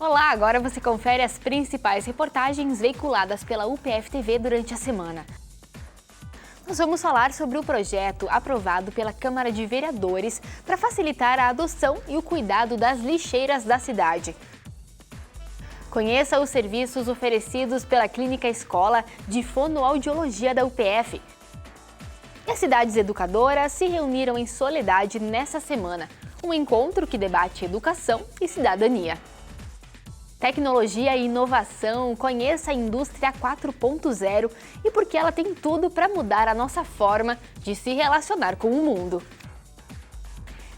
Olá, agora você confere as principais reportagens veiculadas pela UPF-TV durante a semana. Nós vamos falar sobre o projeto aprovado pela Câmara de Vereadores para facilitar a adoção e o cuidado das lixeiras da cidade. Conheça os serviços oferecidos pela Clínica Escola de Fonoaudiologia da UPF. E as cidades educadoras se reuniram em Soledade nessa semana, um encontro que debate educação e cidadania. Tecnologia e inovação, conheça a indústria 4.0 e porque ela tem tudo para mudar a nossa forma de se relacionar com o mundo.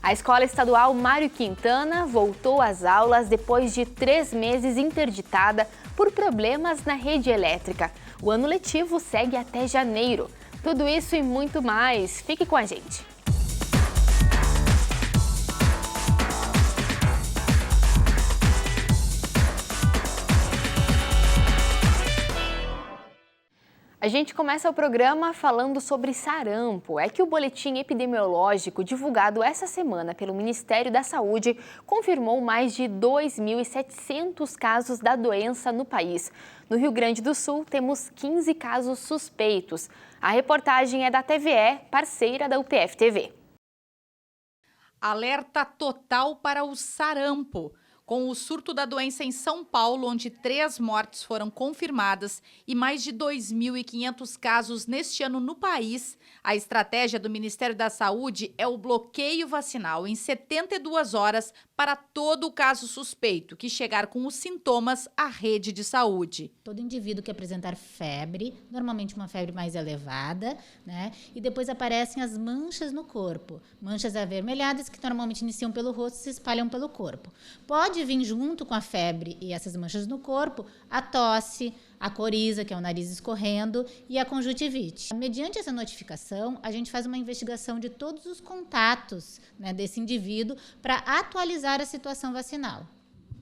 A Escola Estadual Mário Quintana voltou às aulas depois de 3 meses interditada por problemas na rede elétrica. O ano letivo segue até janeiro. Tudo isso e muito mais. Fique com a gente. A gente começa o programa falando sobre sarampo. É que o boletim epidemiológico divulgado essa semana pelo Ministério da Saúde confirmou mais de 2.700 casos da doença no país. No Rio Grande do Sul, temos 15 casos suspeitos. A reportagem é da TVE, parceira da UPF-TV. Alerta total para o sarampo. Com o surto da doença em São Paulo, onde 3 mortes foram confirmadas e mais de 2.500 casos neste ano no país, a estratégia do Ministério da Saúde é o bloqueio vacinal em 72 horas para todo o caso suspeito que chegar com os sintomas à rede de saúde. Todo indivíduo que apresentar febre, normalmente uma febre mais elevada, né? E depois aparecem as manchas no corpo. Manchas avermelhadas que normalmente iniciam pelo rosto e se espalham pelo corpo. Pode vir junto com a febre e essas manchas no corpo a tosse, a coriza, que é o nariz escorrendo, e a conjuntivite. Mediante essa notificação, a gente faz uma investigação de todos os contatos, né, desse indivíduo para atualizar a situação vacinal.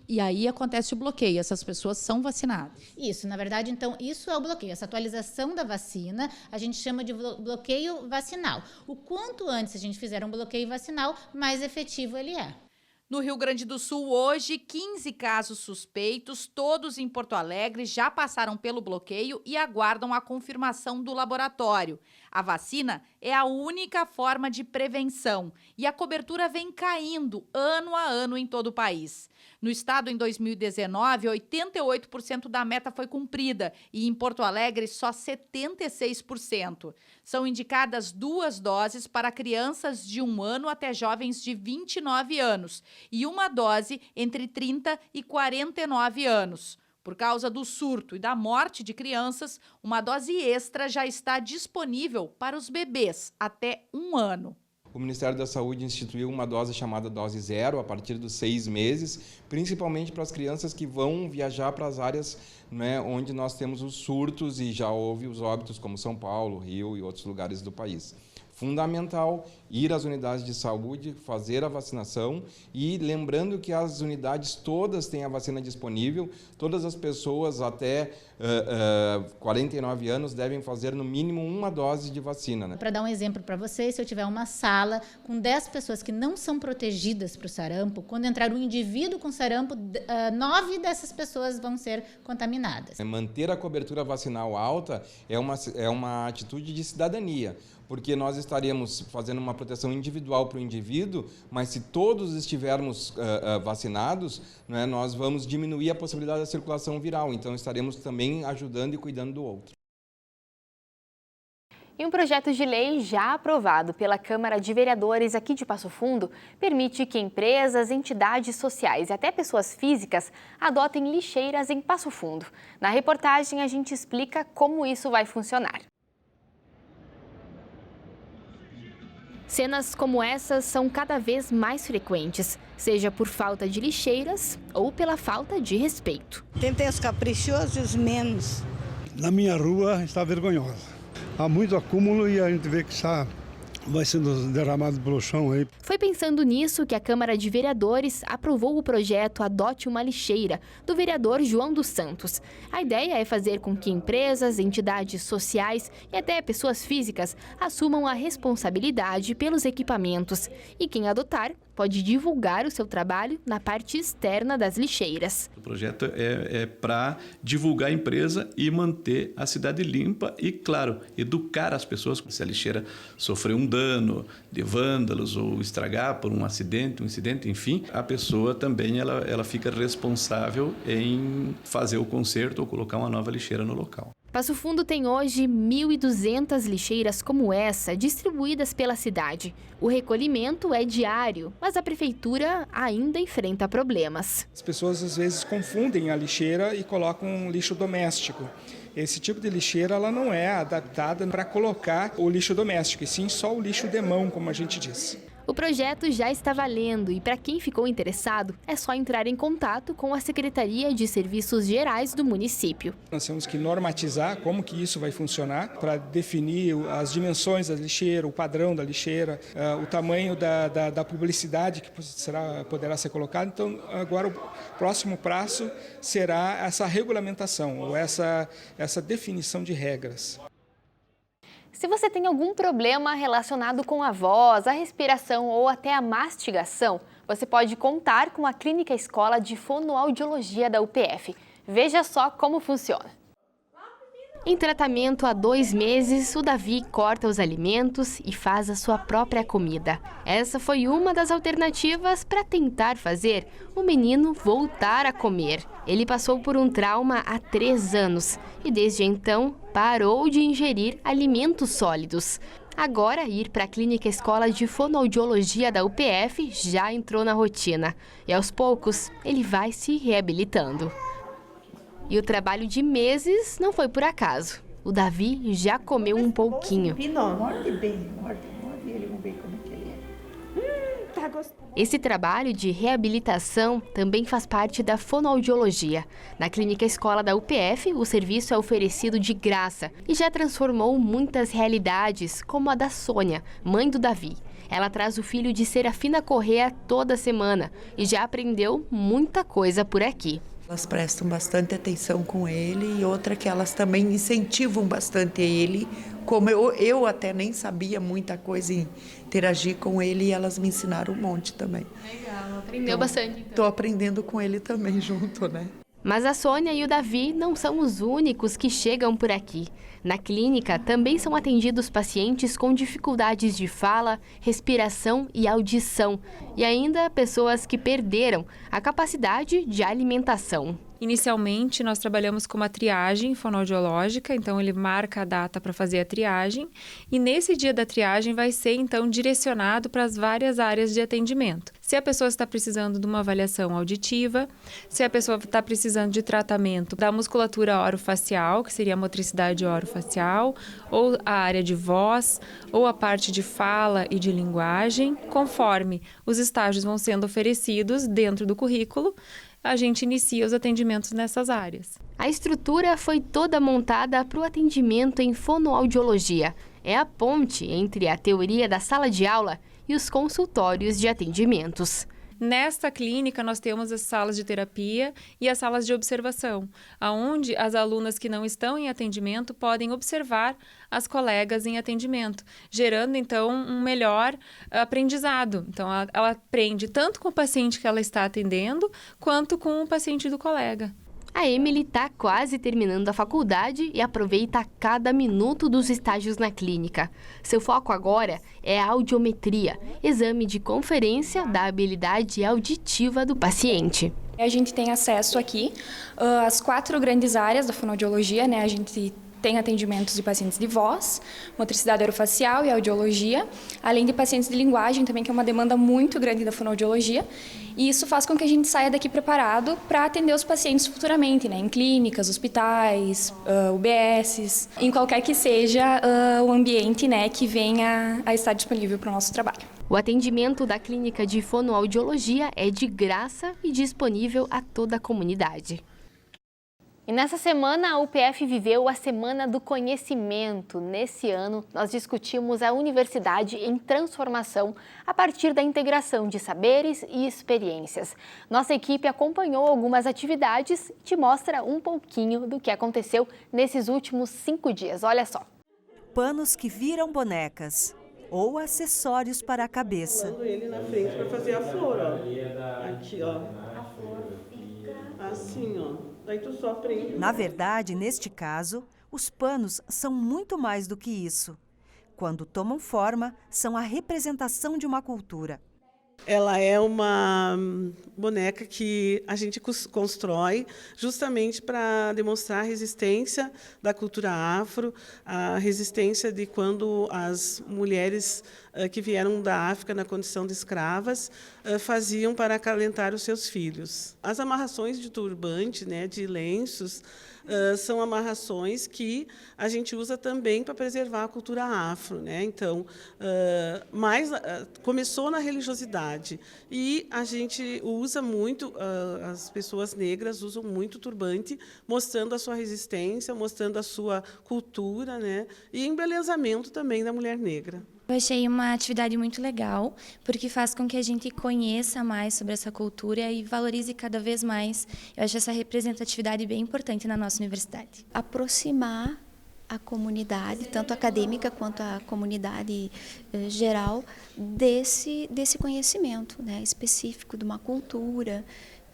E aí acontece o bloqueio, essas pessoas são vacinadas. Isso, na verdade, então, isso é o bloqueio. Essa atualização da vacina, a gente chama de bloqueio vacinal. O quanto antes a gente fizer um bloqueio vacinal, mais efetivo ele é. No Rio Grande do Sul, hoje, 15 casos suspeitos, todos em Porto Alegre, já passaram pelo bloqueio e aguardam a confirmação do laboratório. A vacina é a única forma de prevenção e a cobertura vem caindo ano a ano em todo o país. No estado, em 2019, 88% da meta foi cumprida e em Porto Alegre só 76%. São indicadas 2 doses para crianças de 1 ano até jovens de 29 anos e 1 dose entre 30 e 49 anos. Por causa do surto e da morte de crianças, uma dose extra já está disponível para os bebês até 1 ano. O Ministério da Saúde instituiu uma dose chamada dose zero a partir dos 6 meses, principalmente para as crianças que vão viajar para as áreas, né, onde nós temos os surtos e já houve os óbitos, como São Paulo, Rio e outros lugares do país. Fundamental ir às unidades de saúde, fazer a vacinação e lembrando que as unidades todas têm a vacina disponível, todas as pessoas até 49 anos devem fazer no mínimo 1 dose de vacina. Né? Para dar um exemplo para vocês, se eu tiver uma sala com 10 pessoas que não são protegidas para o sarampo, quando entrar um indivíduo com sarampo, 9 dessas pessoas vão ser contaminadas. Manter a cobertura vacinal alta é uma atitude de cidadania, porque nós estaremos fazendo uma proteção individual para o indivíduo, mas se todos estivermos vacinados, né, nós vamos diminuir a possibilidade da circulação viral, então estaremos também ajudando e cuidando do outro. E um projeto de lei já aprovado pela Câmara de Vereadores aqui de Passo Fundo permite que empresas, entidades sociais e até pessoas físicas adotem lixeiras em Passo Fundo. Na reportagem, a gente explica como isso vai funcionar. Cenas como essas são cada vez mais frequentes, seja por falta de lixeiras ou pela falta de respeito. Tem os caprichosos e os menos. Na minha rua está vergonhosa. Há muito acúmulo e a gente vê que está vai sendo derramado pelo chão aí. Foi pensando nisso que a Câmara de Vereadores aprovou o projeto Adote uma Lixeira, do vereador João dos Santos. A ideia é fazer com que empresas, entidades sociais e até pessoas físicas assumam a responsabilidade pelos equipamentos. E quem adotar pode divulgar o seu trabalho na parte externa das lixeiras. O projeto é para divulgar a empresa e manter a cidade limpa e, claro, educar as pessoas. Se a lixeira sofreu um dano de vândalos ou estragar por um incidente, enfim, a pessoa também ela fica responsável em fazer o conserto ou colocar uma nova lixeira no local. Passo Fundo tem hoje 1.200 lixeiras como essa, distribuídas pela cidade. O recolhimento é diário, mas a prefeitura ainda enfrenta problemas. As pessoas às vezes confundem a lixeira e colocam um lixo doméstico. Esse tipo de lixeira ela não é adaptada para colocar o lixo doméstico, e sim só o lixo de mão, como a gente diz. O projeto já está valendo e, para quem ficou interessado, é só entrar em contato com a Secretaria de Serviços Gerais do município. Nós temos que normatizar como que isso vai funcionar para definir as dimensões da lixeira, o padrão da lixeira, o tamanho da publicidade que poderá ser colocado. Então, agora o próximo passo será essa regulamentação, ou essa definição de regras. Se você tem algum problema relacionado com a voz, a respiração ou até a mastigação, você pode contar com a Clínica Escola de Fonoaudiologia da UPF. Veja só como funciona. Em tratamento há 2 meses, o Davi corta os alimentos e faz a sua própria comida. Essa foi uma das alternativas para tentar fazer o menino voltar a comer. Ele passou por um trauma há 3 anos e desde então parou de ingerir alimentos sólidos. Agora, ir para a Clínica Escola de Fonoaudiologia da UPF já entrou na rotina e aos poucos ele vai se reabilitando. E o trabalho de meses não foi por acaso. O Davi já comeu um pouquinho. Morde bem, morde ele, vamos ver como que ele é. Tá gostoso. Esse trabalho de reabilitação também faz parte da fonoaudiologia. Na Clínica Escola da UPF, o serviço é oferecido de graça e já transformou muitas realidades, como a da Sônia, mãe do Davi. Ela traz o filho de Serafina Corrêa toda semana e já aprendeu muita coisa por aqui. Elas prestam bastante atenção com ele e outra que elas também incentivam bastante ele, como eu até nem sabia muita coisa em interagir com ele e elas me ensinaram um monte também. Legal, aprendeu bastante. Então. Estou aprendendo com ele também junto, né? Mas a Sônia e o Davi não são os únicos que chegam por aqui. Na clínica também são atendidos pacientes com dificuldades de fala, respiração e audição. E ainda pessoas que perderam a capacidade de alimentação. Inicialmente, nós trabalhamos com uma triagem fonoaudiológica, então ele marca a data para fazer a triagem e nesse dia da triagem vai ser então direcionado para as várias áreas de atendimento. Se a pessoa está precisando de uma avaliação auditiva, se a pessoa está precisando de tratamento da musculatura orofacial, que seria a motricidade orofacial, ou a área de voz, ou a parte de fala e de linguagem, conforme os estágios vão sendo oferecidos dentro do currículo, a gente inicia os atendimentos nessas áreas. A estrutura foi toda montada para o atendimento em fonoaudiologia. É a ponte entre a teoria da sala de aula e os consultórios de atendimentos. Nesta clínica, nós temos as salas de terapia e as salas de observação, onde as alunas que não estão em atendimento podem observar as colegas em atendimento, gerando, então, um melhor aprendizado. Então, ela aprende tanto com o paciente que ela está atendendo, quanto com o paciente do colega. A Emily está quase terminando a faculdade e aproveita cada minuto dos estágios na clínica. Seu foco agora é a audiometria, exame de conferência da habilidade auditiva do paciente. A gente tem acesso aqui às 4 grandes áreas da fonoaudiologia, né? A gente tem atendimentos de pacientes de voz, motricidade orofacial e audiologia, além de pacientes de linguagem também, que é uma demanda muito grande da fonoaudiologia. E isso faz com que a gente saia daqui preparado para atender os pacientes futuramente, né? Em clínicas, hospitais, UBSs, em qualquer que seja o ambiente, né, que venha a estar disponível para o nosso trabalho. O atendimento da Clínica de Fonoaudiologia é de graça e disponível a toda a comunidade. E nessa semana, a UPF viveu a Semana do Conhecimento. Nesse ano, nós discutimos a universidade em transformação a partir da integração de saberes e experiências. Nossa equipe acompanhou algumas atividades e te mostra um pouquinho do que aconteceu nesses últimos 5 dias. Olha só. Panos que viram bonecas. ou acessórios para a cabeça. Usando ele na frente para fazer a flor, ó. Aqui, ó. A flor fica assim, ó. Daí tu só prende. Na verdade, neste caso, os panos são muito mais do que isso. Quando tomam forma, são a representação de uma cultura. Ela é uma boneca que a gente constrói justamente para demonstrar a resistência da cultura afro, a resistência de quando as mulheres que vieram da África na condição de escravas faziam para acalentar os seus filhos. As amarrações de turbante, né, de lenços, são amarrações que a gente usa também para preservar a cultura afro, né? Então, começou na religiosidade e a gente usa muito, as pessoas negras usam muito turbante, mostrando a sua resistência, mostrando a sua cultura, né? E embelezamento também da mulher negra. Eu achei uma atividade muito legal, porque faz com que a gente conheça mais sobre essa cultura e valorize cada vez mais. Eu acho essa representatividade bem importante na nossa universidade. Aproximar a comunidade, tanto acadêmica quanto a comunidade geral, desse conhecimento, né, específico de uma cultura,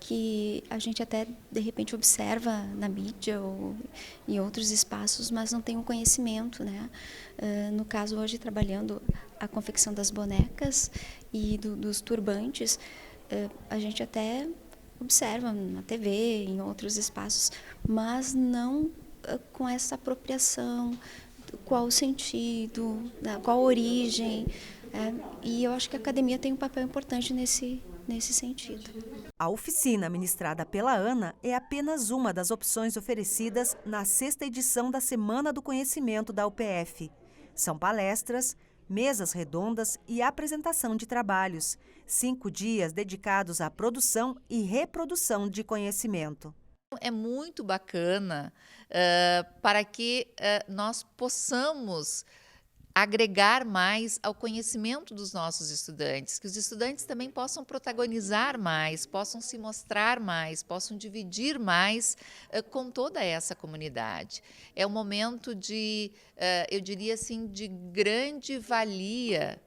que a gente até, de repente, observa na mídia ou em outros espaços, mas não tem o conhecimento, né? No caso, hoje, trabalhando a confecção das bonecas e dos turbantes, a gente até observa na TV, em outros espaços, mas não com essa apropriação, qual o sentido, qual a origem. E eu acho que a academia tem um papel importante nesse sentido. A oficina ministrada pela Ana é apenas uma das opções oferecidas na 6ª edição da Semana do Conhecimento da UPF. São palestras, mesas redondas e apresentação de trabalhos. 5 dias dedicados à produção e reprodução de conhecimento. É muito bacana para que nós possamos agregar mais ao conhecimento dos nossos estudantes, que os estudantes também possam protagonizar mais, possam se mostrar mais, possam dividir mais com toda essa comunidade. É um momento de, eu diria assim, de grande valia,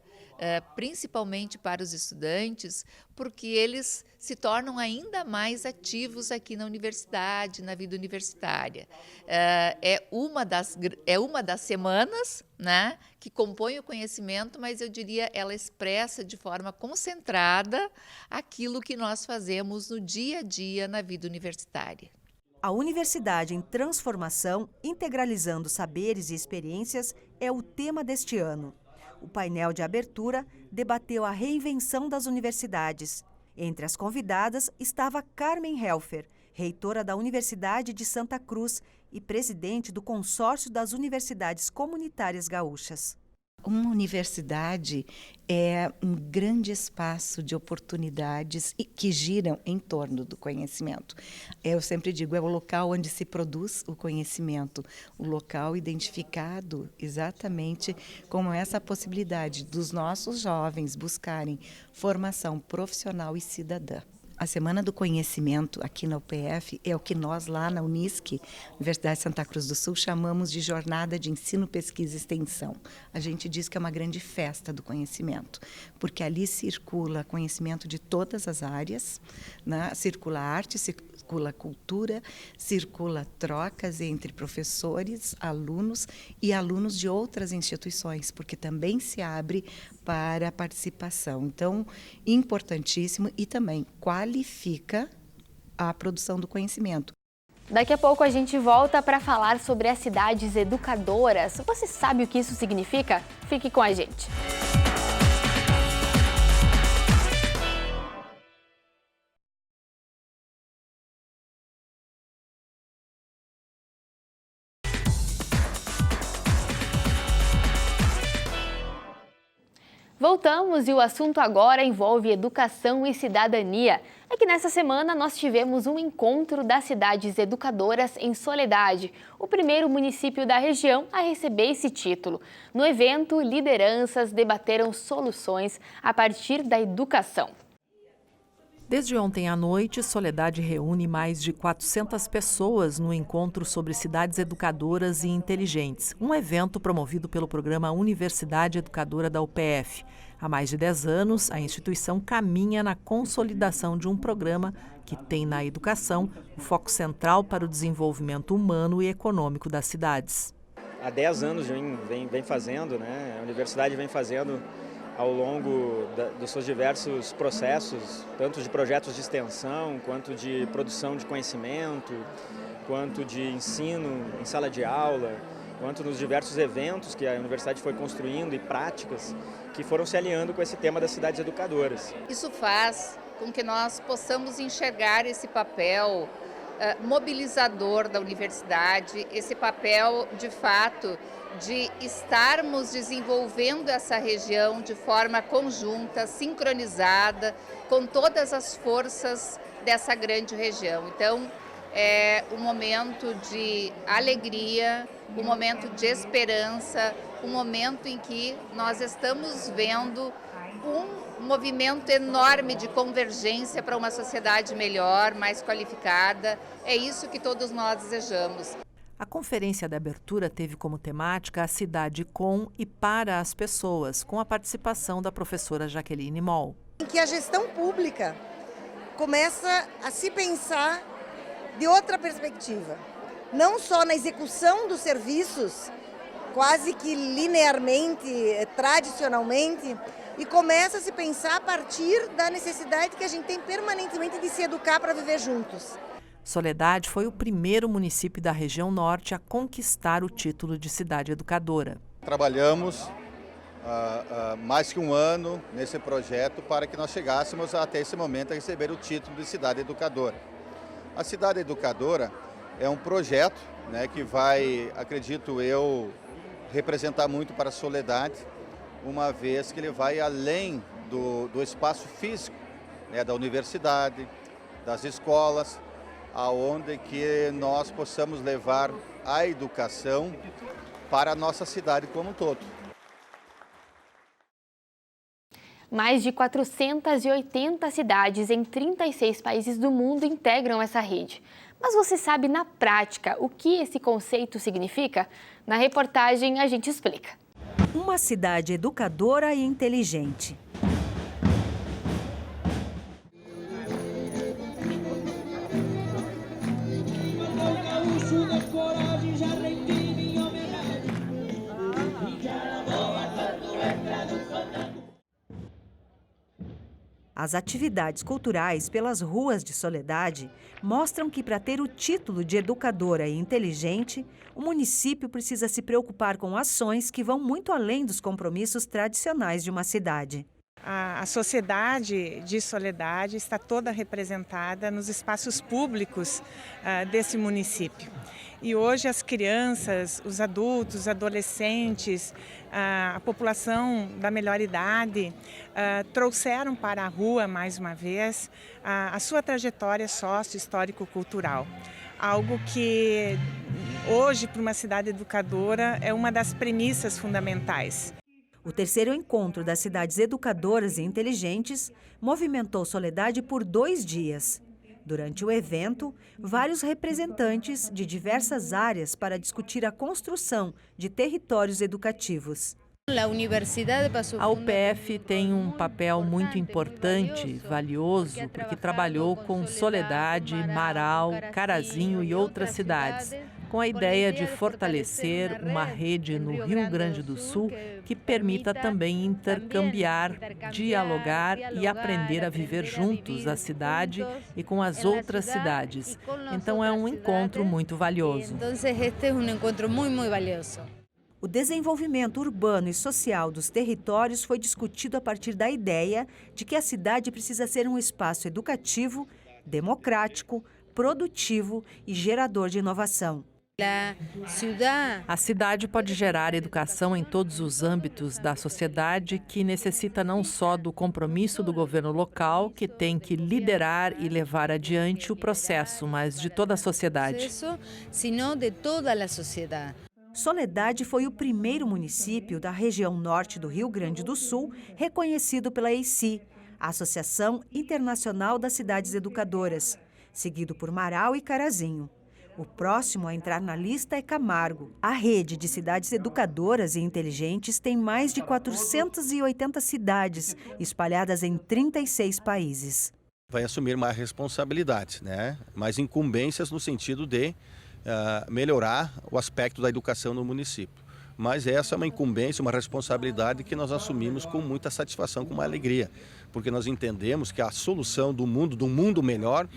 principalmente para os estudantes, porque eles se tornam ainda mais ativos aqui na universidade, na vida universitária. É uma das semanas, né, que compõe o conhecimento, mas eu diria ela expressa de forma concentrada aquilo que nós fazemos no dia a dia na vida universitária. A Universidade em Transformação, integralizando saberes e experiências, é o tema deste ano. O painel de abertura debateu a reinvenção das universidades. Entre as convidadas estava Carmen Helfer, reitora da Universidade de Santa Cruz e presidente do Consórcio das Universidades Comunitárias Gaúchas. Uma universidade é um grande espaço de oportunidades que giram em torno do conhecimento. Eu sempre digo, é o local onde se produz o conhecimento, o local identificado exatamente com essa possibilidade dos nossos jovens buscarem formação profissional e cidadã. A Semana do Conhecimento aqui na UPF é o que nós lá na Unisc, Universidade de Santa Cruz do Sul, chamamos de Jornada de Ensino, Pesquisa e Extensão. A gente diz que é uma grande festa do conhecimento, porque ali circula conhecimento de todas as áreas, né? Circula arte, circula cultura, circula trocas entre professores, alunos e alunos de outras instituições, porque também se abre para a participação. Então, importantíssimo e também qualifica a produção do conhecimento. Daqui a pouco a gente volta para falar sobre as cidades educadoras. Você sabe o que isso significa? Fique com a gente. Voltamos e o assunto agora envolve educação e cidadania. É que nessa semana nós tivemos um encontro das cidades educadoras em Soledade, o primeiro município da região a receber esse título. No evento, lideranças debateram soluções a partir da educação. Desde ontem à noite, Soledade reúne mais de 400 pessoas no encontro sobre cidades educadoras e inteligentes, um evento promovido pelo programa Universidade Educadora da UPF. Há mais de 10 anos, a instituição caminha na consolidação de um programa que tem na educação o foco central para o desenvolvimento humano e econômico das cidades. Há 10 anos vem fazendo, né? A universidade vem fazendo ao longo dos seus diversos processos, tanto de projetos de extensão, quanto de produção de conhecimento, quanto de ensino em sala de aula, quanto nos diversos eventos que a universidade foi construindo e práticas que foram se alinhando com esse tema das cidades educadoras. Isso faz com que nós possamos enxergar esse papel mobilizador da universidade, esse papel, de fato, de estarmos desenvolvendo essa região de forma conjunta, sincronizada, com todas as forças dessa grande região. Então, é um momento de alegria, um momento de esperança, um momento em que nós estamos vendo um movimento enorme de convergência para uma sociedade melhor, mais qualificada. É isso que todos nós desejamos. A conferência de abertura teve como temática a cidade com e para as pessoas, com a participação da professora Jaqueline Moll. Em que a gestão pública começa a se pensar de outra perspectiva, não só na execução dos serviços, quase que linearmente, tradicionalmente, e começa a se pensar a partir da necessidade que a gente tem permanentemente de se educar para viver juntos. Soledade foi o primeiro município da região norte a conquistar o título de cidade educadora. Trabalhamos mais que um ano nesse projeto para que nós chegássemos até esse momento a receber o título de cidade educadora. A cidade educadora é um projeto, né, que vai, acredito eu, representar muito para a Soledade, uma vez que ele vai além do espaço físico, né, da universidade, das escolas, aonde que nós possamos levar a educação para a nossa cidade como um todo. Mais de 480 cidades em 36 países do mundo integram essa rede. Mas você sabe na prática o que esse conceito significa? Na reportagem a gente explica. Uma cidade educadora e inteligente. As atividades culturais pelas ruas de Soledade mostram que, para ter o título de educadora e inteligente, o município precisa se preocupar com ações que vão muito além dos compromissos tradicionais de uma cidade. A sociedade de Soledade está toda representada nos espaços públicos desse município. E hoje as crianças, os adultos, os adolescentes, a população da melhor idade trouxeram para a rua, mais uma vez, a sua trajetória sócio-histórico-cultural. Algo que hoje, para uma cidade educadora, é uma das premissas fundamentais. O terceiro encontro das cidades educadoras e inteligentes movimentou Soledade por 2 dias. Durante o evento, vários representantes de diversas áreas para discutir a construção de territórios educativos. A UPF tem um papel muito importante, valioso, porque trabalhou com Soledade, Marau, Carazinho e outras cidades, com a ideia de fortalecer uma rede no Rio Grande do Sul que permita também intercambiar, dialogar e aprender a viver juntos a cidade e com as outras cidades. Então é um encontro muito valioso. O desenvolvimento urbano e social dos territórios foi discutido a partir da ideia de que a cidade precisa ser um espaço educativo, democrático, produtivo e gerador de inovação. A cidade pode gerar educação em todos os âmbitos da sociedade, que necessita não só do compromisso do governo local, que tem que liderar e levar adiante o processo, mas de toda a sociedade. Soledade foi o primeiro município da região norte do Rio Grande do Sul reconhecido pela EICI, a Associação Internacional das Cidades Educadoras, seguido por Marau e Carazinho. O próximo a entrar na lista é Camargo. A rede de cidades educadoras e inteligentes tem mais de 480 cidades, espalhadas em 36 países. Vai assumir mais responsabilidades, mais incumbências no sentido de melhorar o aspecto da educação no município. Mas essa é uma incumbência, uma responsabilidade que nós assumimos com muita satisfação, com uma alegria, porque nós entendemos que a solução do mundo melhor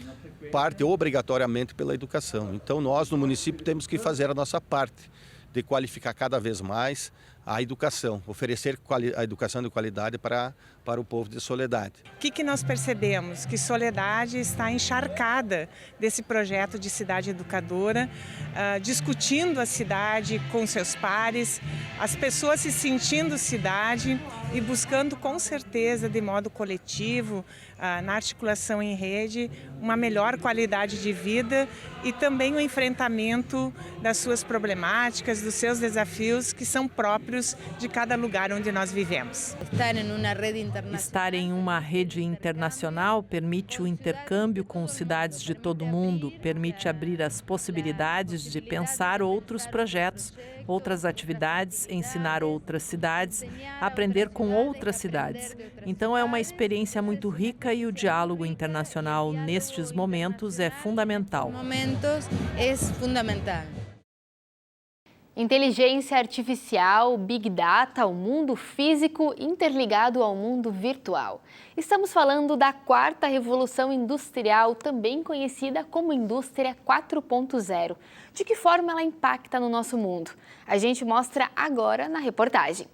parte obrigatoriamente pela educação. Então nós no município temos que fazer a nossa parte de qualificar cada vez mais a educação, oferecer a educação de qualidade para o povo de Soledade. O que nós percebemos? Que Soledade está encharcada desse projeto de cidade educadora, discutindo a cidade com seus pares, as pessoas se sentindo cidade e buscando com certeza, de modo coletivo, na articulação em rede, uma melhor qualidade de vida e também o enfrentamento das suas problemáticas, dos seus desafios que são próprios de cada lugar onde nós vivemos. Estar em uma rede internacional permite o intercâmbio com cidades de todo o mundo, permite abrir as possibilidades de pensar outros projetos, outras atividades, ensinar outras cidades, aprender com outras cidades. Então é uma experiência muito rica e o diálogo internacional nestes momentos é fundamental. Inteligência artificial, Big Data, o mundo físico interligado ao mundo virtual. Estamos falando da quarta revolução industrial, também conhecida como Indústria 4.0. De que forma ela impacta no nosso mundo? A gente mostra agora na reportagem.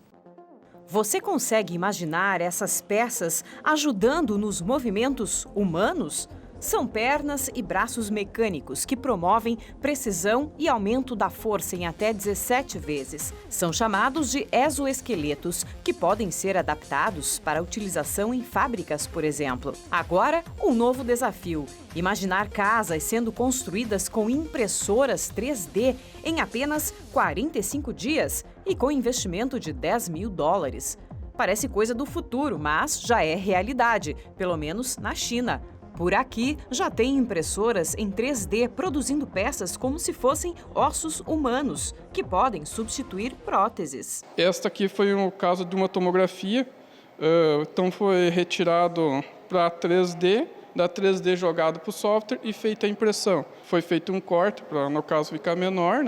Você consegue imaginar essas peças ajudando nos movimentos humanos? São pernas e braços mecânicos que promovem precisão e aumento da força em até 17 vezes. São chamados de exoesqueletos, que podem ser adaptados para utilização em fábricas, por exemplo. Agora, um novo desafio: imaginar casas sendo construídas com impressoras 3D em apenas 45 dias e com investimento de $10 mil. Parece coisa do futuro, mas já é realidade, pelo menos na China. Por aqui, já tem impressoras em 3D produzindo peças como se fossem ossos humanos, que podem substituir próteses. Esta aqui foi o caso de uma tomografia, então foi retirado para 3D, da 3D jogado para o software e feita a impressão. Foi feito um corte, para no caso ficar menor,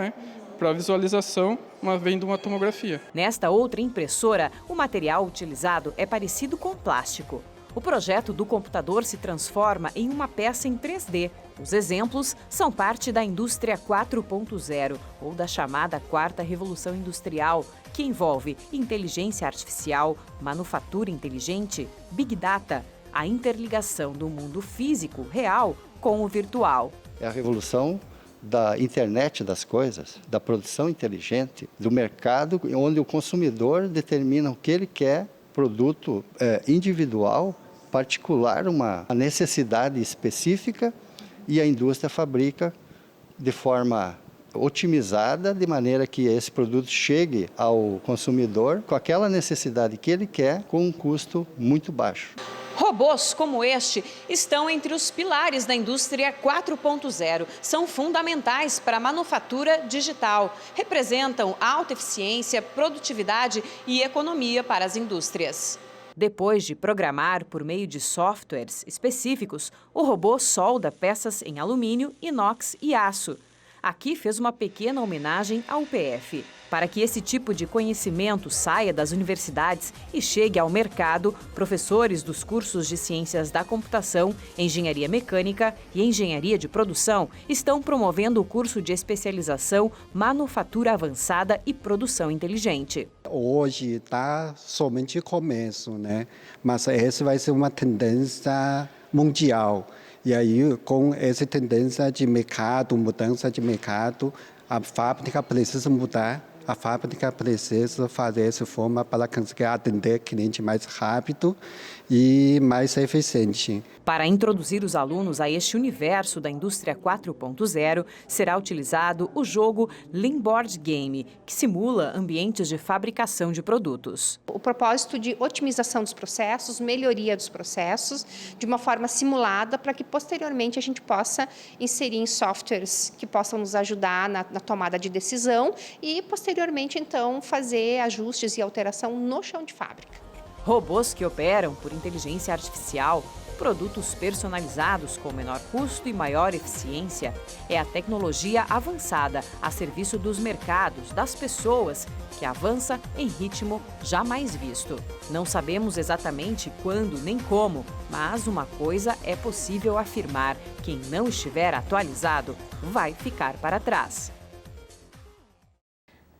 para visualização, mas vem de uma tomografia. Nesta outra impressora, o material utilizado é parecido com plástico. O projeto do computador se transforma em uma peça em 3D. Os exemplos são parte da Indústria 4.0, ou da chamada Quarta Revolução Industrial, que envolve inteligência artificial, manufatura inteligente, Big Data, a interligação do mundo físico, real, com o virtual. É a revolução da internet das coisas, da produção inteligente, do mercado, onde o consumidor determina o que ele quer, produto individual, particular, uma necessidade específica, e a indústria fabrica de forma otimizada, de maneira que esse produto chegue ao consumidor com aquela necessidade que ele quer, com um custo muito baixo. Robôs como este estão entre os pilares da Indústria 4.0. São fundamentais para a manufatura digital. Representam alta eficiência, produtividade e economia para as indústrias. Depois de programar por meio de softwares específicos, o robô solda peças em alumínio, inox e aço. Aqui fez uma pequena homenagem ao UPF. Para que esse tipo de conhecimento saia das universidades e chegue ao mercado, professores dos cursos de Ciências da Computação, Engenharia Mecânica e Engenharia de Produção estão promovendo o curso de especialização Manufatura Avançada e Produção Inteligente. Hoje está somente começo, mas essa vai ser uma tendência mundial. E aí, com essa tendência de mercado, mudança de mercado, a fábrica precisa mudar, a fábrica precisa fazer essa forma para conseguir atender o cliente mais rápido e mais eficiente. Para introduzir os alunos a este universo da indústria 4.0, será utilizado o jogo Lean Board Game, que simula ambientes de fabricação de produtos. O propósito de otimização dos processos, melhoria dos processos, de uma forma simulada, para que posteriormente a gente possa inserir em softwares que possam nos ajudar na tomada de decisão e posteriormente então fazer ajustes e alteração no chão de fábrica. Robôs que operam por inteligência artificial, produtos personalizados com menor custo e maior eficiência. É a tecnologia avançada a serviço dos mercados, das pessoas, que avança em ritmo jamais visto. Não sabemos exatamente quando nem como, mas uma coisa é possível afirmar: quem não estiver atualizado vai ficar para trás.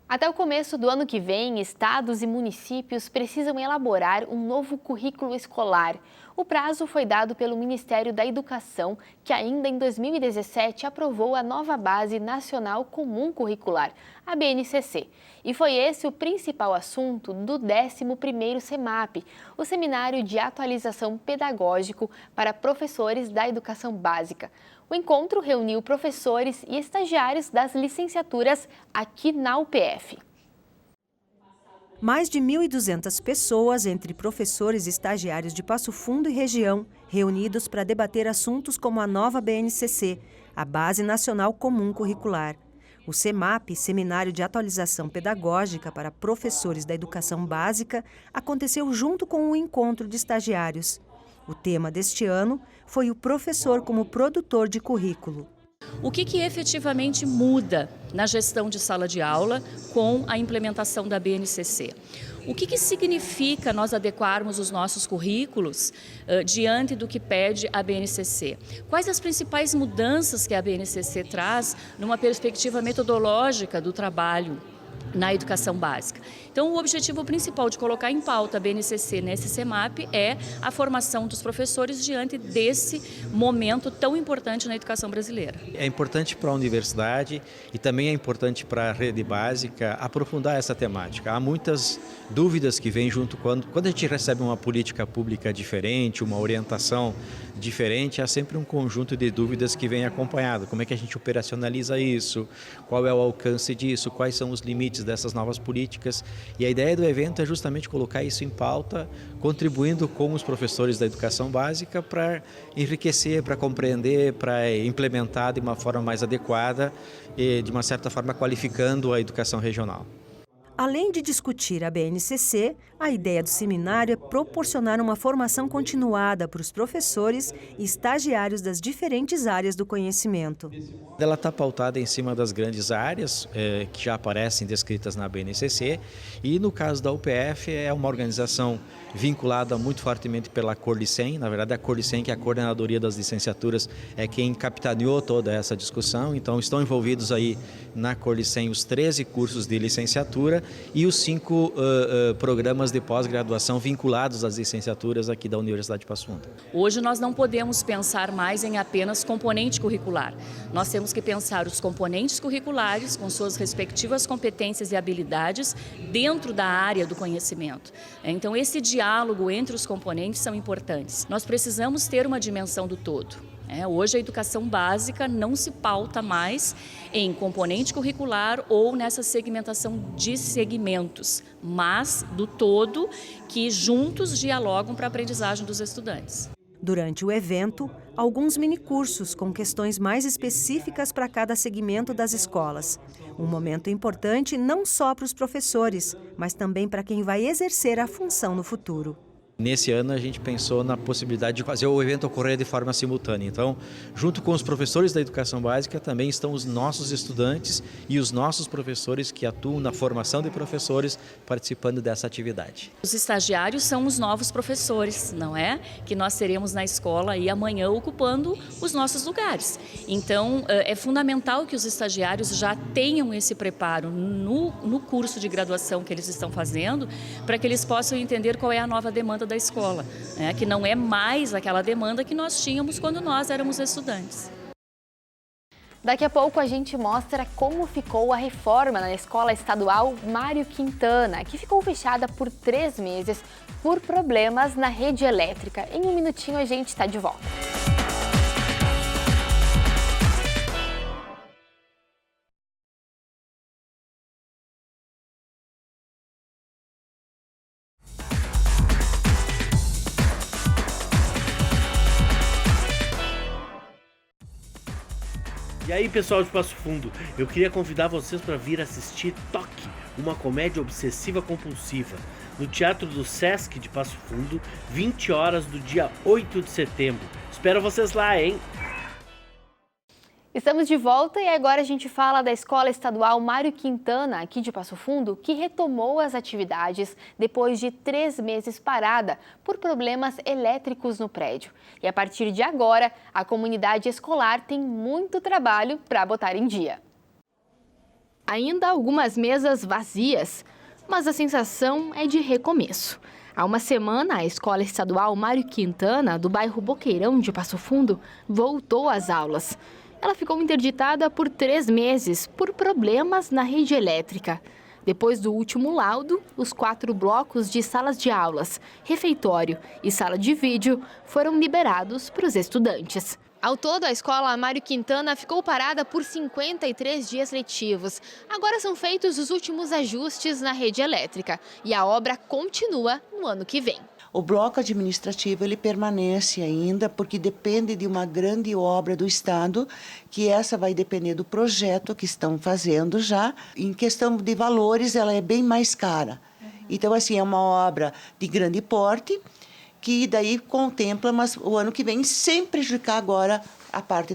Até o começo do ano que vem, estados e municípios precisam elaborar um novo currículo escolar. O prazo foi dado pelo Ministério da Educação, que ainda em 2017 aprovou a nova Base Nacional Comum Curricular, a BNCC. E foi esse o principal assunto do 11º CEMAP, o Seminário de Atualização Pedagógico para Professores da Educação Básica. O encontro reuniu professores e estagiários das licenciaturas aqui na UPF. Mais de 1.200 pessoas, entre professores e estagiários de Passo Fundo e região, reunidos para debater assuntos como a nova BNCC, a Base Nacional Comum Curricular. O CEMAP, Seminário de Atualização Pedagógica para Professores da Educação Básica, aconteceu junto com o encontro de estagiários. O tema deste ano foi o professor como produtor de currículo. O que efetivamente muda na gestão de sala de aula com a implementação da BNCC? O que significa nós adequarmos os nossos currículos diante do que pede a BNCC? Quais as principais mudanças que a BNCC traz numa perspectiva metodológica do trabalho na educação básica? Então, o objetivo principal de colocar em pauta a BNCC nesse CEMAP é a formação dos professores diante desse momento tão importante na educação brasileira. É importante para a universidade e também é importante para a rede básica aprofundar essa temática. Há muitas dúvidas que vêm junto quando a gente recebe uma política pública diferente, uma orientação diferente, há sempre um conjunto de dúvidas que vem acompanhado. Como é que a gente operacionaliza isso? Qual é o alcance disso? Quais são os limites dessas novas políticas? E a ideia do evento é justamente colocar isso em pauta, contribuindo com os professores da educação básica para enriquecer, para compreender, para implementar de uma forma mais adequada e, de uma certa forma, qualificando a educação regional. Além de discutir a BNCC, a ideia do seminário é proporcionar uma formação continuada para os professores e estagiários das diferentes áreas do conhecimento. Ela está pautada em cima das grandes áreas que já aparecem descritas na BNCC e, no caso da UPF, é uma organização vinculada muito fortemente pela Corlicem. Na verdade, a Corlicem, que é a coordenadoria das licenciaturas, é quem capitaneou toda essa discussão. Então, estão envolvidos aí na Corlicem os 13 cursos de licenciatura e os 5 programas de pós-graduação vinculados às licenciaturas aqui da Universidade de Passo Fundo. Hoje nós não podemos pensar mais em apenas componente curricular. Nós temos que pensar os componentes curriculares com suas respectivas competências e habilidades dentro da área do conhecimento. Então, esse diálogo entre os componentes são importantes. Nós precisamos ter uma dimensão do todo. Hoje a educação básica não se pauta mais em componente curricular ou nessa segmentação de segmentos, mas do todo que juntos dialogam para a aprendizagem dos estudantes. Durante o evento, alguns minicursos com questões mais específicas para cada segmento das escolas. Um momento importante não só para os professores, mas também para quem vai exercer a função no futuro. Nesse ano a gente pensou na possibilidade de fazer o evento ocorrer de forma simultânea. Então, junto com os professores da educação básica, também estão os nossos estudantes e os nossos professores que atuam na formação de professores participando dessa atividade. Os estagiários são os novos professores, não é? Que nós teremos na escola e amanhã ocupando os nossos lugares. Então, é fundamental que os estagiários já tenham esse preparo no curso de graduação que eles estão fazendo, para que eles possam entender qual é a nova demanda da escola, que não é mais aquela demanda que nós tínhamos quando nós éramos estudantes. Daqui a pouco a gente mostra como ficou a reforma na Escola Estadual Mário Quintana, que ficou fechada por 3 meses por problemas na rede elétrica. Em um minutinho a gente está de volta. E aí, pessoal de Passo Fundo, eu queria convidar vocês para vir assistir Toque, uma comédia obsessiva compulsiva, no Teatro do Sesc de Passo Fundo, 20 horas do dia 8 de setembro. Espero vocês lá, hein? Estamos de volta e agora a gente fala da Escola Estadual Mário Quintana, aqui de Passo Fundo, que retomou as atividades depois de 3 meses parada por problemas elétricos no prédio. E a partir de agora, a comunidade escolar tem muito trabalho para botar em dia. Ainda algumas mesas vazias, mas a sensação é de recomeço. Há uma semana, a Escola Estadual Mário Quintana, do bairro Boqueirão de Passo Fundo, voltou às aulas. Ela ficou interditada por 3 meses por problemas na rede elétrica. Depois do último laudo, os 4 blocos de salas de aulas, refeitório e sala de vídeo foram liberados para os estudantes. Ao todo, a Escola Mário Quintana ficou parada por 53 dias letivos. Agora são feitos os últimos ajustes na rede elétrica e a obra continua no ano que vem. O bloco administrativo ele permanece ainda porque depende de uma grande obra do Estado, que essa vai depender do projeto que estão fazendo já. Em questão de valores, ela é bem mais cara. Então, assim, é uma obra de grande porte, que daí contempla, mas o ano que vem, sem prejudicar agora a parte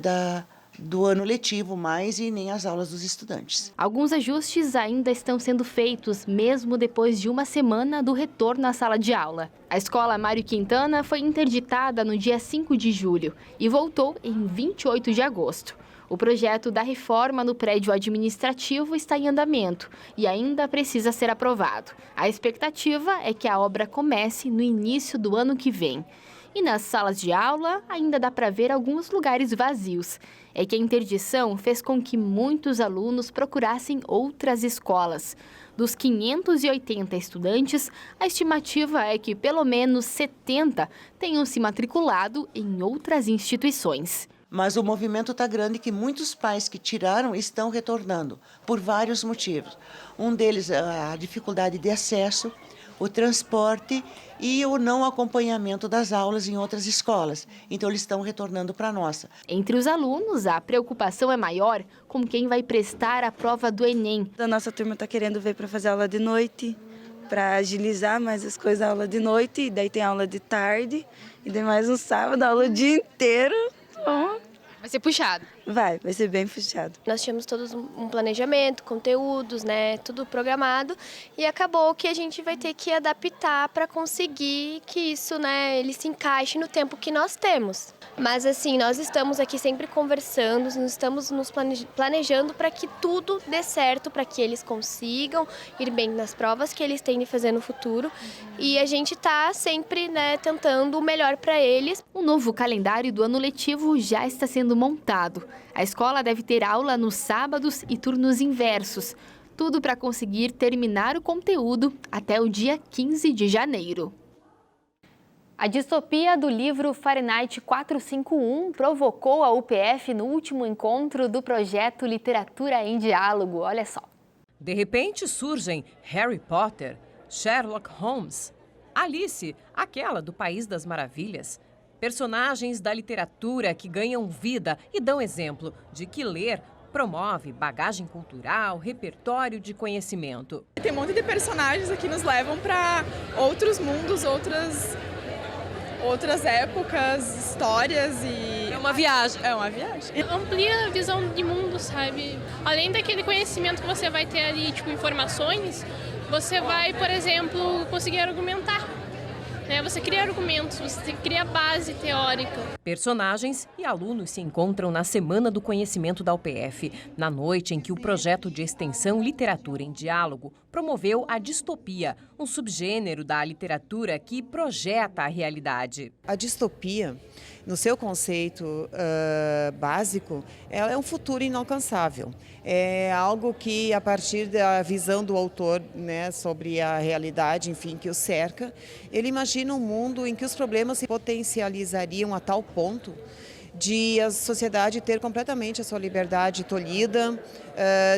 do ano letivo mais e nem as aulas dos estudantes. Alguns ajustes ainda estão sendo feitos, mesmo depois de uma semana do retorno à sala de aula. A Escola Mário Quintana foi interditada no dia 5 de julho e voltou em 28 de agosto. O projeto da reforma no prédio administrativo está em andamento e ainda precisa ser aprovado. A expectativa é que a obra comece no início do ano que vem. E nas salas de aula ainda dá para ver alguns lugares vazios. É que a interdição fez com que muitos alunos procurassem outras escolas. Dos 580 estudantes, a estimativa é que pelo menos 70 tenham se matriculado em outras instituições. Mas o movimento está grande que muitos pais que tiraram estão retornando, por vários motivos. Um deles é a dificuldade de acesso, o transporte e o não acompanhamento das aulas em outras escolas. Então, eles estão retornando para a nossa. Entre os alunos, a preocupação é maior com quem vai prestar a prova do Enem. A nossa turma está querendo vir para fazer aula de noite, para agilizar mais as coisas, aula de noite, e daí tem aula de tarde, e daí mais um sábado, aula o dia inteiro. Vai ser puxado. Vai ser bem puxado. Nós tínhamos todos um planejamento, conteúdos, né, tudo programado, e acabou que a gente vai ter que adaptar para conseguir que isso, né, ele se encaixe no tempo que nós temos. Mas assim, nós estamos aqui sempre conversando, nós estamos nos planejando para que tudo dê certo, para que eles consigam ir bem nas provas que eles têm de fazer no futuro. E a gente está sempre, né, tentando o melhor para eles. O novo calendário do ano letivo já está sendo montado. A escola deve ter aula nos sábados e turnos inversos. Tudo para conseguir terminar o conteúdo até o dia 15 de janeiro. A distopia do livro Fahrenheit 451 provocou a UPF no último encontro do projeto Literatura em Diálogo. Olha só. De repente surgem Harry Potter, Sherlock Holmes, Alice, aquela do País das Maravilhas. Personagens da literatura que ganham vida e dão exemplo de que ler promove bagagem cultural, repertório de conhecimento. Tem um monte de personagens que nos levam para outros mundos, outras épocas, histórias e... É uma viagem. É uma viagem. Amplia a visão de mundo, sabe? Além daquele conhecimento que você vai ter ali, tipo, informações, você vai, por exemplo, conseguir argumentar. Você cria argumentos, você cria base teórica. Personagens e alunos se encontram na Semana do Conhecimento da UPF, na noite em que o projeto de extensão Literatura em Diálogo promoveu a distopia, um subgênero da literatura que projeta a realidade. A distopia no seu conceito básico, ela é um futuro inalcançável. É algo que, a partir da visão do autor, né, sobre a realidade, enfim, que o cerca, ele imagina um mundo em que os problemas se potencializariam a tal ponto de a sociedade ter completamente a sua liberdade tolhida,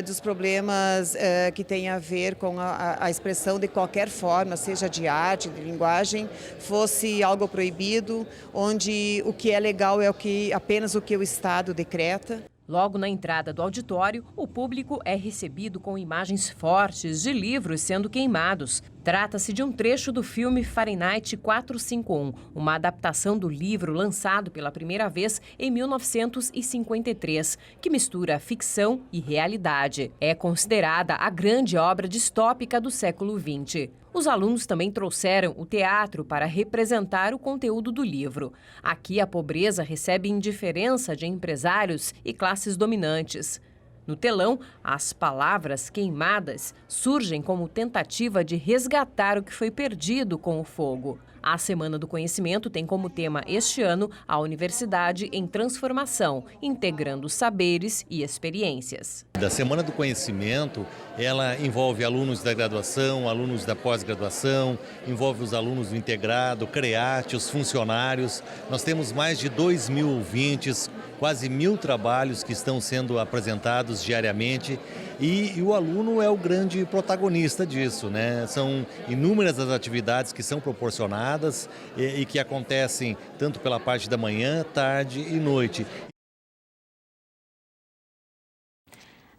dos problemas que têm a ver com a expressão de qualquer forma, seja de arte, de linguagem, fosse algo proibido, onde o que é legal é apenas o que o Estado decreta. Logo na entrada do auditório, o público é recebido com imagens fortes de livros sendo queimados. Trata-se de um trecho do filme Fahrenheit 451, uma adaptação do livro lançado pela primeira vez em 1953, que mistura ficção e realidade. É considerada a grande obra distópica do século XX. Os alunos também trouxeram o teatro para representar o conteúdo do livro. Aqui, a pobreza recebe indiferença de empresários e classes dominantes. No telão, as palavras queimadas surgem como tentativa de resgatar o que foi perdido com o fogo. A Semana do Conhecimento tem como tema este ano a Universidade em Transformação, integrando saberes e experiências. Da Semana do Conhecimento, ela envolve alunos da graduação, alunos da pós-graduação, envolve os alunos do integrado, CREAT, os funcionários. Nós temos mais de 2.000 ouvintes, quase 1.000 trabalhos que estão sendo apresentados diariamente e o aluno é o grande protagonista disso, né? São inúmeras as atividades que são proporcionadas e que acontecem tanto pela parte da manhã, tarde e noite.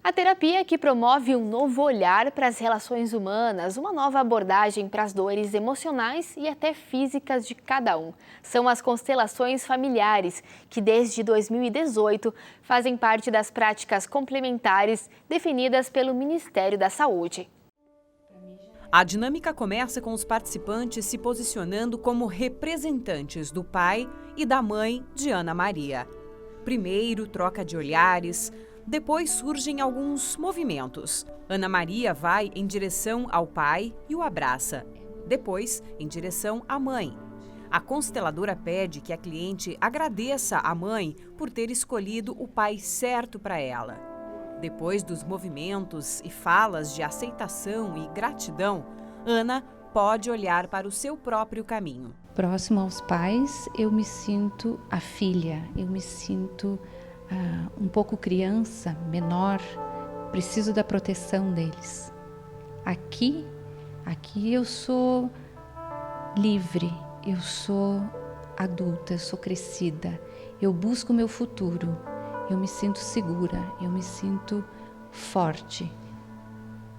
A terapia que promove um novo olhar para as relações humanas, uma nova abordagem para as dores emocionais e até físicas de cada um. São as constelações familiares, que desde 2018 fazem parte das práticas complementares definidas pelo Ministério da Saúde. A dinâmica começa com os participantes se posicionando como representantes do pai e da mãe de Ana Maria. Primeiro, troca de olhares. Depois surgem alguns movimentos. Ana Maria vai em direção ao pai e o abraça. Depois, em direção à mãe. A consteladora pede que a cliente agradeça à mãe por ter escolhido o pai certo para ela. Depois dos movimentos e falas de aceitação e gratidão, Ana pode olhar para o seu próprio caminho. Próximo aos pais, eu me sinto a filha, eu me sinto um pouco criança, menor, preciso da proteção deles. Aqui eu sou livre, eu sou adulta, eu sou crescida, eu busco o meu futuro, eu me sinto segura, eu me sinto forte,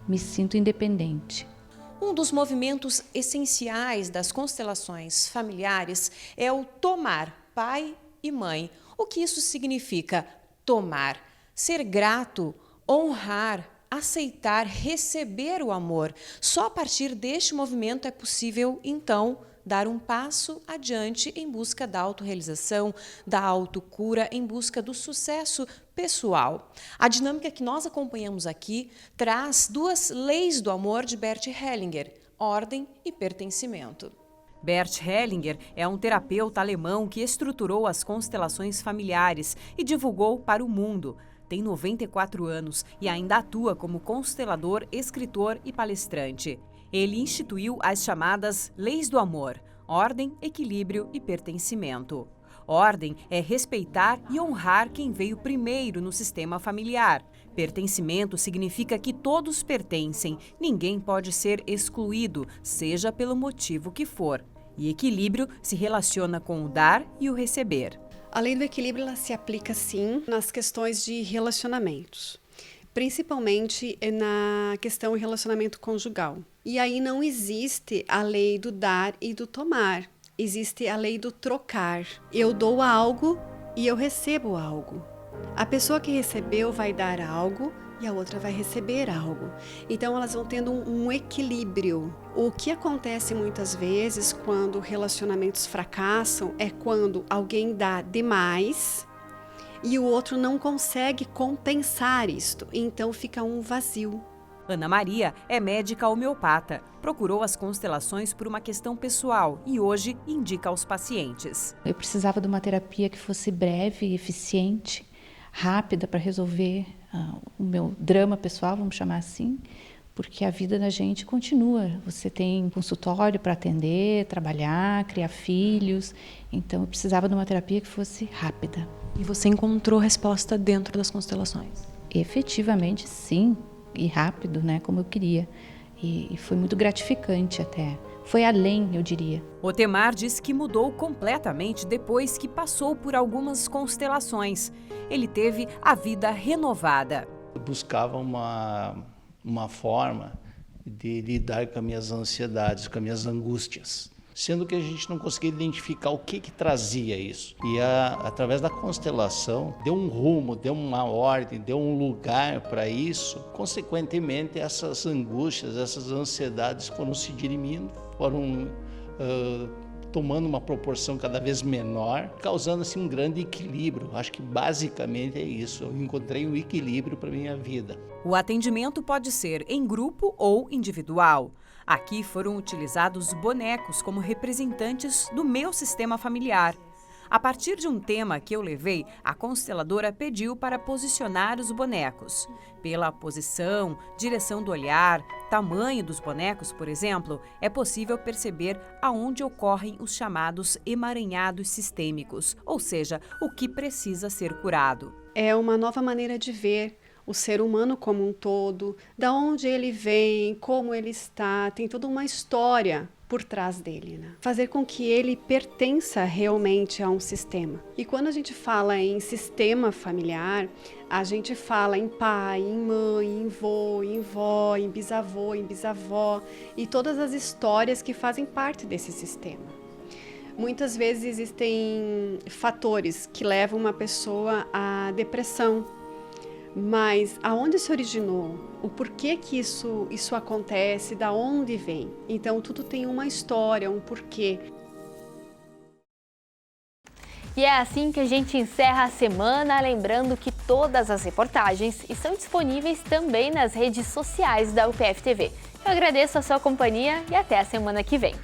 me sinto independente. Um dos movimentos essenciais das constelações familiares é o tomar pai e mãe. O que isso significa? Tomar, ser grato, honrar, aceitar, receber o amor. Só a partir deste movimento é possível, então, dar um passo adiante em busca da autorrealização, da autocura, em busca do sucesso pessoal. A dinâmica que nós acompanhamos aqui traz duas leis do amor de Bert Hellinger, ordem e pertencimento. Bert Hellinger é um terapeuta alemão que estruturou as constelações familiares e divulgou para o mundo. Tem 94 anos e ainda atua como constelador, escritor e palestrante. Ele instituiu as chamadas Leis do Amor, ordem, equilíbrio e pertencimento. Ordem é respeitar e honrar quem veio primeiro no sistema familiar. Pertencimento significa que todos pertencem, ninguém pode ser excluído, seja pelo motivo que for. E equilíbrio se relaciona com o dar e o receber. Além do equilíbrio, ela se aplica sim nas questões de relacionamentos, principalmente na questão do relacionamento conjugal. E aí não existe a lei do dar e do tomar, existe a lei do trocar. Eu dou algo e eu recebo algo. A pessoa que recebeu vai dar algo e a outra vai receber algo. Então elas vão tendo um equilíbrio. O que acontece muitas vezes quando relacionamentos fracassam é quando alguém dá demais e o outro não consegue compensar isto. Então fica um vazio. Ana Maria é médica homeopata. Procurou as constelações por uma questão pessoal e hoje indica aos pacientes. Eu precisava de uma terapia que fosse breve, eficiente, rápida para resolver o meu drama pessoal, vamos chamar assim, porque a vida da gente continua. Você tem consultório para atender, trabalhar, criar filhos, então eu precisava de uma terapia que fosse rápida. E você encontrou resposta dentro das constelações? Efetivamente, sim. E rápido, né, como eu queria. E foi muito gratificante até. Foi além, eu diria. Otemar diz que mudou completamente depois que passou por algumas constelações. Ele teve a vida renovada. Eu buscava uma forma de lidar com as minhas ansiedades, com as minhas angústias. Sendo que a gente não conseguia identificar o que trazia isso. E através da constelação, deu um rumo, deu uma ordem, deu um lugar para isso. Consequentemente, essas angústias, essas ansiedades foram se dirimindo, foram tomando uma proporção cada vez menor, causando assim, um grande equilíbrio. Acho que basicamente é isso. Eu encontrei um equilíbrio para a minha vida. O atendimento pode ser em grupo ou individual. Aqui foram utilizados bonecos como representantes do meu sistema familiar. A partir de um tema que eu levei, a consteladora pediu para posicionar os bonecos. Pela posição, direção do olhar, tamanho dos bonecos, por exemplo, é possível perceber aonde ocorrem os chamados emaranhados sistêmicos, ou seja, o que precisa ser curado. É uma nova maneira de ver o ser humano como um todo, da onde ele vem, como ele está, tem toda uma história por trás dele, né? Fazer com que ele pertença realmente a um sistema. E quando a gente fala em sistema familiar, a gente fala em pai, em mãe, em vô, em vó, em bisavô, em bisavó e todas as histórias que fazem parte desse sistema. Muitas vezes existem fatores que levam uma pessoa à depressão. Mas aonde se originou? O porquê que isso acontece? Da onde vem? Então tudo tem uma história, um porquê. E é assim que a gente encerra a semana, lembrando que todas as reportagens estão disponíveis também nas redes sociais da UPF TV. Eu agradeço a sua companhia e até a semana que vem.